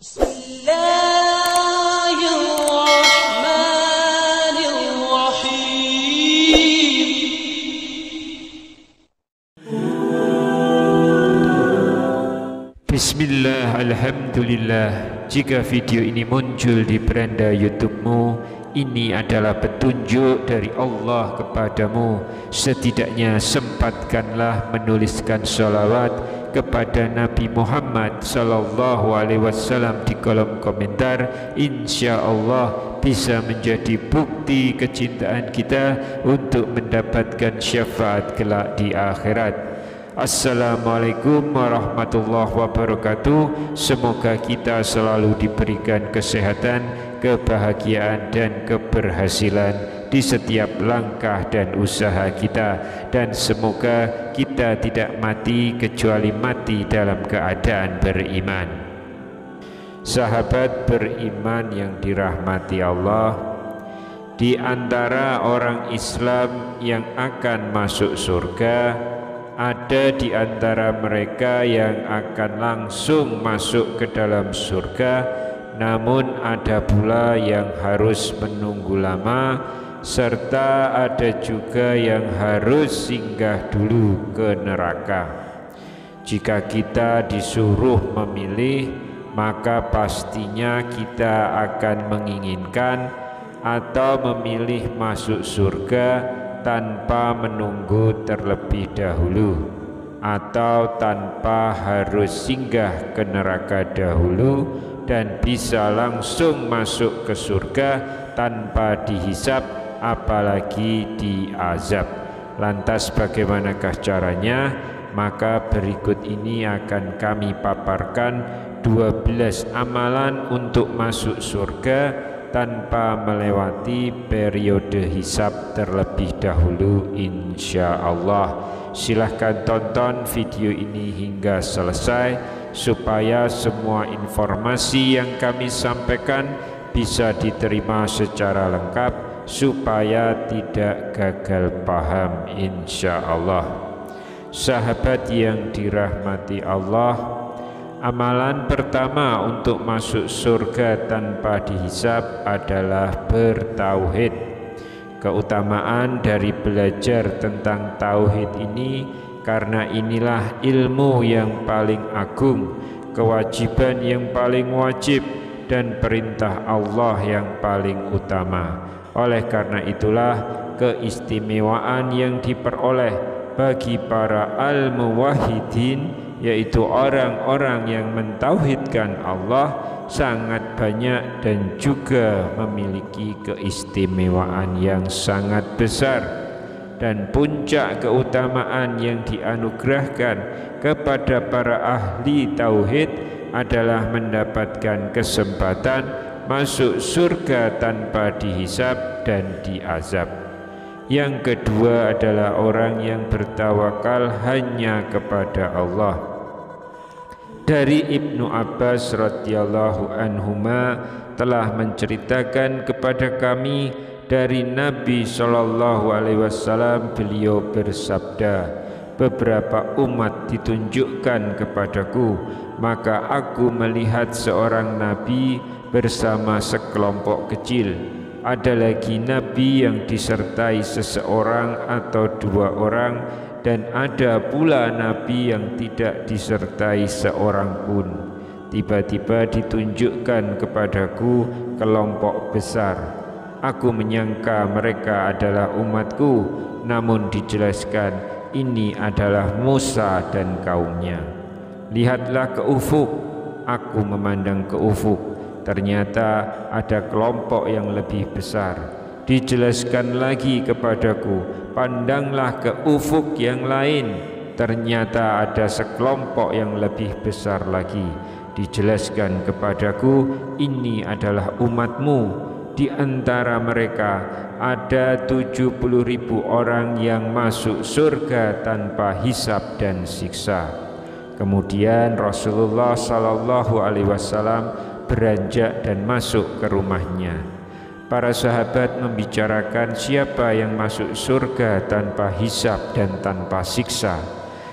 Bismillah, alhamdulillah. Jika video ini muncul di beranda YouTube-mu, ini adalah petunjuk dari Allah kepadamu. Setidaknya sempatkanlah menuliskan sholawat kepada Nabi Muhammad sallallahu alaihi wasallam di kolom komentar. Insya Allah bisa menjadi bukti kecintaan kita untuk mendapatkan syafaat kelak di akhirat. Assalamualaikum warahmatullahi wabarakatuh. Semoga kita selalu diberikan kesehatan, kebahagiaan dan keberhasilan di setiap langkah dan usaha kita, dan semoga kita tidak mati kecuali mati dalam keadaan beriman. Sahabat beriman yang dirahmati Allah, di antara orang Islam yang akan masuk surga, ada di antara mereka yang akan langsung masuk ke dalam surga, namun ada pula yang harus menunggu lama, serta ada juga yang harus singgah dulu ke neraka. Jika kita disuruh memilih, maka pastinya kita akan menginginkan atau memilih masuk surga tanpa menunggu terlebih dahulu, atau tanpa harus singgah ke neraka dahulu, dan bisa langsung masuk ke surga tanpa dihisab apalagi diazab. Lantas bagaimanakah caranya? Maka berikut ini akan kami paparkan 12 amalan untuk masuk surga tanpa melewati periode hisab terlebih dahulu, insya Allah. Silahkan tonton video ini hingga selesai supaya semua informasi yang kami sampaikan bisa diterima secara lengkap, supaya tidak gagal paham, insya Allah. Sahabat yang dirahmati Allah, amalan pertama untuk masuk surga tanpa dihisab adalah bertauhid. Keutamaan dari belajar tentang tauhid ini, karena inilah ilmu yang paling agung, kewajiban yang paling wajib, dan perintah Allah yang paling utama. Oleh karena itulah keistimewaan yang diperoleh bagi para al-muwahhidin, yaitu orang-orang yang mentauhidkan Allah, sangat banyak dan juga memiliki keistimewaan yang sangat besar. Dan puncak keutamaan yang dianugerahkan kepada para ahli tauhid adalah mendapatkan kesempatan masuk surga tanpa dihisab dan diazab. Yang kedua adalah orang yang bertawakal hanya kepada Allah. Dari Ibnu Abbas radhiyallahu anhuma telah menceritakan kepada kami dari Nabi sallallahu alaihi wasallam, beliau bersabda, beberapa umat ditunjukkan kepadaku, maka aku melihat seorang nabi bersama sekelompok kecil. Ada lagi nabi yang disertai seseorang atau dua orang, dan ada pula nabi yang tidak disertai seorang pun. Tiba-tiba ditunjukkan kepadaku kelompok besar. Aku menyangka mereka adalah umatku, namun dijelaskan ini adalah Musa dan kaumnya. Lihatlah ke ufuk. Aku memandang ke ufuk. Ternyata ada kelompok yang lebih besar. Dijelaskan lagi kepadaku, pandanglah ke ufuk yang lain. Ternyata ada sekelompok yang lebih besar lagi. Dijelaskan kepadaku, ini adalah umatmu. Di antara mereka ada 70.000 orang yang masuk surga tanpa hisab dan siksa. Kemudian Rasulullah sallallahu alaihi wasallam beranjak dan masuk ke rumahnya. Para sahabat membicarakan siapa yang masuk surga tanpa hisab dan tanpa siksa.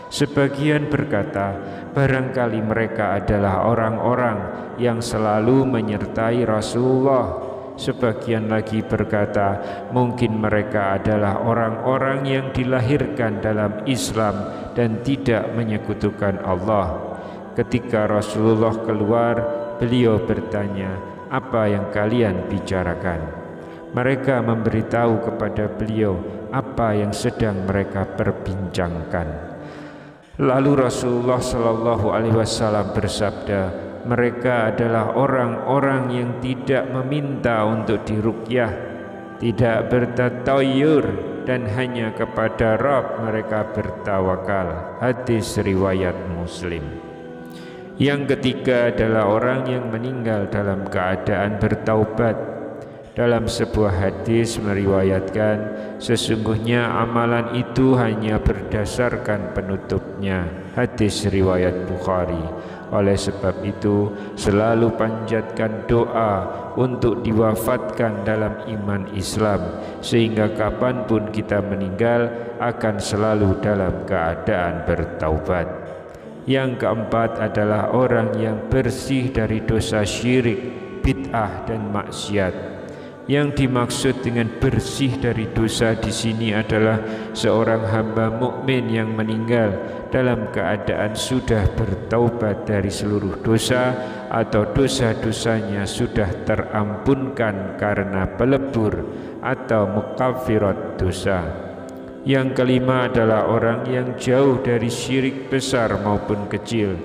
Sebagian berkata, barangkali mereka adalah orang-orang yang selalu menyertai Rasulullah. Sebagian lagi berkata, mungkin mereka adalah orang-orang yang dilahirkan dalam Islam dan tidak menyekutukan Allah. Ketika Rasulullah keluar, beliau bertanya, apa yang kalian bicarakan? Mereka memberitahu kepada beliau apa yang sedang mereka perbincangkan. Lalu Rasulullah Shallallahu Alaihi Wasallam bersabda, mereka adalah orang-orang yang tidak meminta untuk diruqyah, tidak bertatayur, dan hanya kepada Rabb mereka bertawakal. Hadis riwayat Muslim. Yang ketiga adalah orang yang meninggal dalam keadaan bertaubat. Dalam sebuah hadis meriwayatkan, sesungguhnya amalan itu hanya berdasarkan penutupnya. Hadis riwayat Bukhari. Oleh sebab itu, selalu panjatkan doa untuk diwafatkan dalam iman Islam, sehingga kapanpun kita meninggal akan selalu dalam keadaan bertaubat. Yang keempat adalah orang yang bersih dari dosa syirik, bid'ah dan maksiat. Yang dimaksud dengan bersih dari dosa di sini adalah seorang hamba mukmin yang meninggal dalam keadaan sudah bertaubat dari seluruh dosa atau dosa-dosanya sudah terampunkan karena pelebur atau mukaffirat dosa. Yang kelima adalah orang yang jauh dari syirik besar maupun kecil.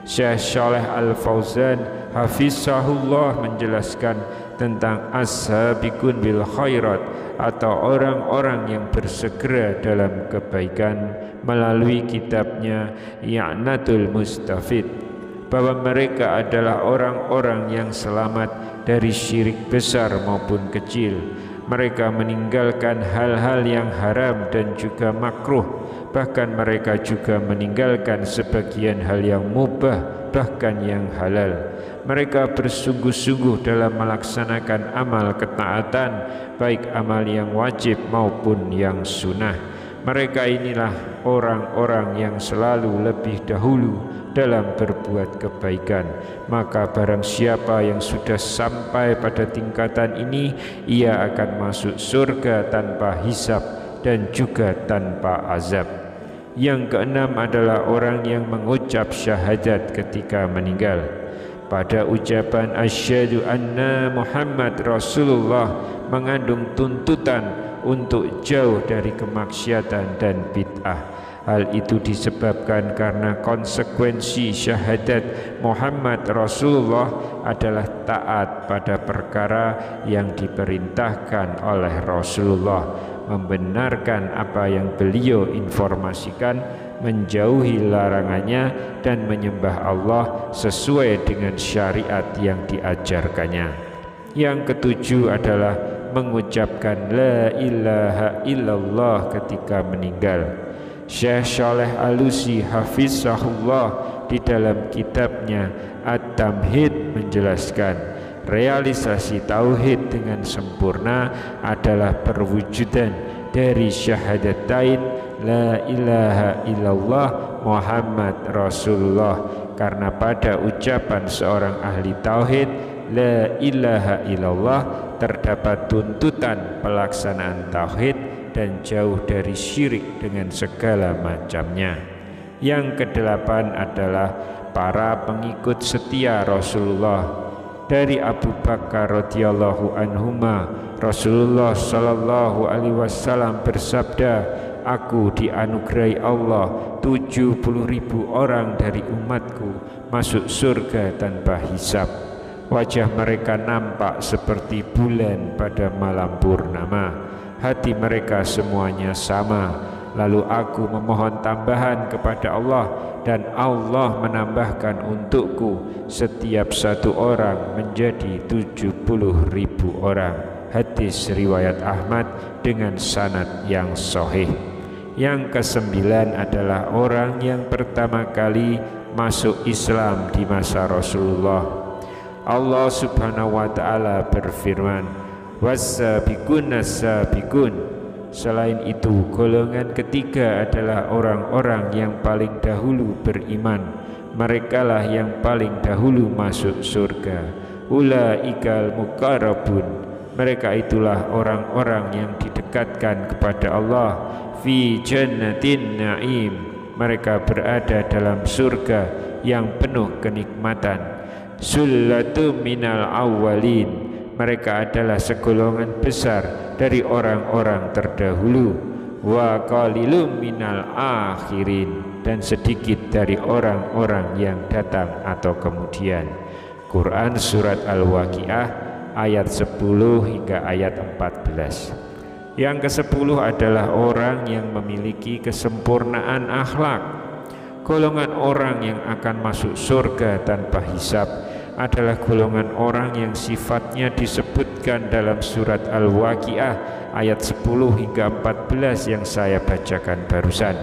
Syekh Shalih Al-Fauzan hafizahullah menjelaskan tentang as-sabiqun bil khairat atau orang-orang yang bersegera dalam kebaikan melalui kitabnya I'natul Mustafid, bahwa mereka adalah orang-orang yang selamat dari syirik besar maupun kecil. Mereka meninggalkan hal-hal yang haram dan juga makruh, bahkan mereka juga meninggalkan sebagian hal yang mubah, bahkan yang halal. Mereka bersungguh-sungguh dalam melaksanakan amal ketaatan, baik amal yang wajib maupun yang sunnah. Mereka inilah orang-orang yang selalu lebih dahulu dalam berbuat kebaikan. Maka barang siapa yang sudah sampai pada tingkatan ini, ia akan masuk surga tanpa hisab dan juga tanpa azab. Yang keenam adalah orang yang mengucap syahadat ketika meninggal. Pada ucapan asyhadu anna Muhammad Rasulullah mengandung tuntutan untuk jauh dari kemaksiatan dan bid'ah. Hal itu disebabkan karena konsekuensi syahadat Muhammad Rasulullah adalah taat pada perkara yang diperintahkan oleh Rasulullah, membenarkan apa yang beliau informasikan, menjauhi larangannya, dan menyembah Allah sesuai dengan syariat yang diajarkannya. Yang ketujuh adalah mengucapkan la ilaha illallah ketika meninggal. Syekh Shalih Alusi hafizahullah di dalam kitabnya At-Tamhid menjelaskan, realisasi tauhid dengan sempurna adalah perwujudan dari syahadatain la ilaha illallah Muhammad Rasulullah. Karena pada ucapan seorang ahli tauhid la ilaha illallah terdapat tuntutan pelaksanaan tauhid dan jauh dari syirik dengan segala macamnya. Yang kedelapan adalah para pengikut setia Rasulullah. Dari Abu Bakar radhiyallahu anhuma, Rasulullah sallallahu alaihi wasallam bersabda, aku dianugerahi Allah 70.000 orang dari umatku masuk surga tanpa hisab. Wajah mereka nampak seperti bulan pada malam purnama. Hati mereka semuanya sama. Lalu aku memohon tambahan kepada Allah, dan Allah menambahkan untukku setiap satu orang menjadi 70.000 orang. Hadis riwayat Ahmad dengan sanad yang sahih. Yang kesembilan adalah orang yang pertama kali masuk Islam di masa Rasulullah. Allah Subhanahu wa taala berfirman, was-sabiqun as-sabiqun, Selain itu, golongan ketiga adalah orang-orang yang paling dahulu beriman. Merekalah yang paling dahulu masuk surga. Ulaikal muqarrabun. Mereka itulah orang-orang yang didekatkan kepada Allah. Fi jannatin na'im. Mereka berada dalam surga yang penuh kenikmatan. Sullatum minal awwalin. Mereka adalah segolongan besar dari orang-orang terdahulu. Wa qalilum minal akhirin. Dan sedikit dari orang-orang yang datang atau kemudian. Quran Surat Al-Waqiah ayat 10 hingga ayat 14. Yang ke-10 adalah orang yang memiliki kesempurnaan akhlak. Golongan orang yang akan masuk surga tanpa hisab adalah golongan orang yang sifatnya disebutkan dalam surat Al-Waqiah ayat 10 hingga 14 yang saya bacakan barusan.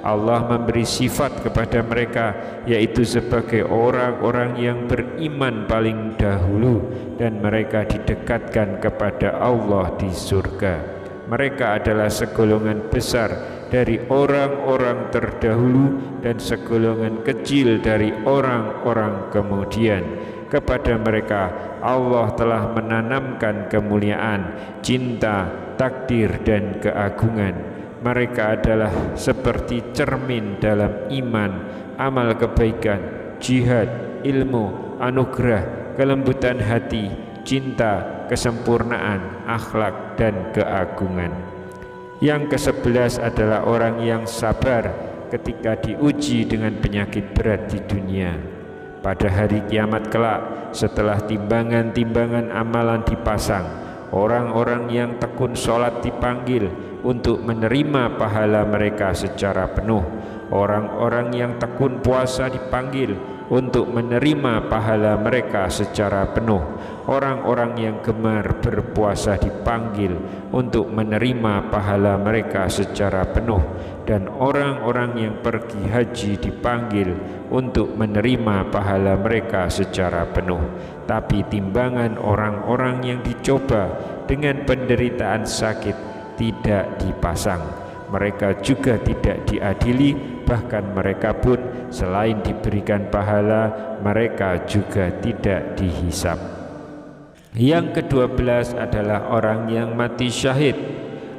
Allah memberi sifat kepada mereka, yaitu sebagai orang-orang yang beriman paling dahulu, dan mereka didekatkan kepada Allah di surga. Mereka adalah segolongan besar dari orang-orang terdahulu dan segolongan kecil dari orang-orang kemudian. Kepada mereka Allah telah menanamkan kemuliaan, cinta, takdir dan keagungan. Mereka adalah seperti cermin dalam iman, amal kebaikan, jihad, ilmu, anugerah, kelembutan hati, cinta, kesempurnaan, akhlak dan keagungan. Yang ke-11 adalah orang yang sabar ketika diuji dengan penyakit berat di dunia. Pada hari kiamat kelak, setelah timbangan-timbangan amalan dipasang, orang-orang yang tekun sholat dipanggil untuk menerima pahala mereka secara penuh. Orang-orang yang tekun puasa dipanggil untuk menerima pahala mereka secara penuh. Orang-orang yang gemar berpuasa dipanggil untuk menerima pahala mereka secara penuh. Dan orang-orang yang pergi haji dipanggil untuk menerima pahala mereka secara penuh. Tapi timbangan orang-orang yang dicoba dengan penderitaan sakit tidak dipasang. Mereka juga tidak diadili, bahkan mereka pun selain diberikan pahala, mereka juga tidak dihisab. Yang ke-12 adalah orang yang mati syahid.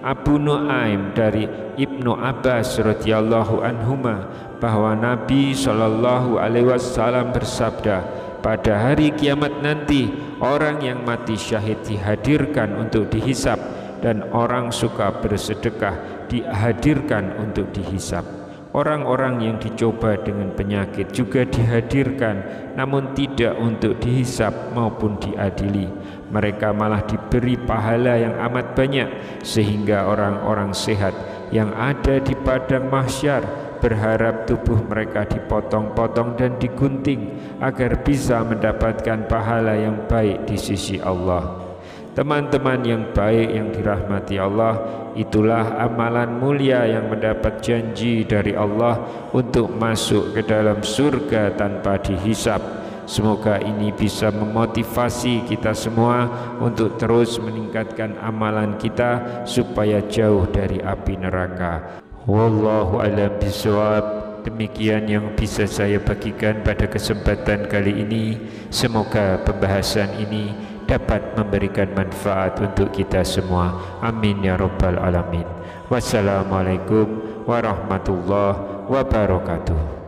Abu Nuaim dari Ibnu Abbas radhiyallahu anhuma bahwa Nabi sallallahu alaihi wasallam bersabda, pada hari kiamat nanti orang yang mati syahid dihadirkan untuk dihisab, dan orang suka bersedekah dihadirkan untuk dihisab. Orang-orang yang dicoba dengan penyakit juga dihadirkan, namun tidak untuk dihisab maupun diadili. Mereka malah diberi pahala yang amat banyak, sehingga orang-orang sehat yang ada di padang mahsyar berharap tubuh mereka dipotong-potong dan digunting agar bisa mendapatkan pahala yang baik di sisi Allah. Teman-teman yang baik yang dirahmati Allah, itulah amalan mulia yang mendapat janji dari Allah untuk masuk ke dalam surga tanpa dihisab. Semoga ini bisa memotivasi kita semua untuk terus meningkatkan amalan kita supaya jauh dari api neraka. Wallahu a'lam bishawab. Demikian yang bisa saya bagikan pada kesempatan kali ini. Semoga pembahasan ini dapat memberikan manfaat untuk kita semua. Amin ya rabbal alamin. Wassalamualaikum warahmatullahi wabarakatuh.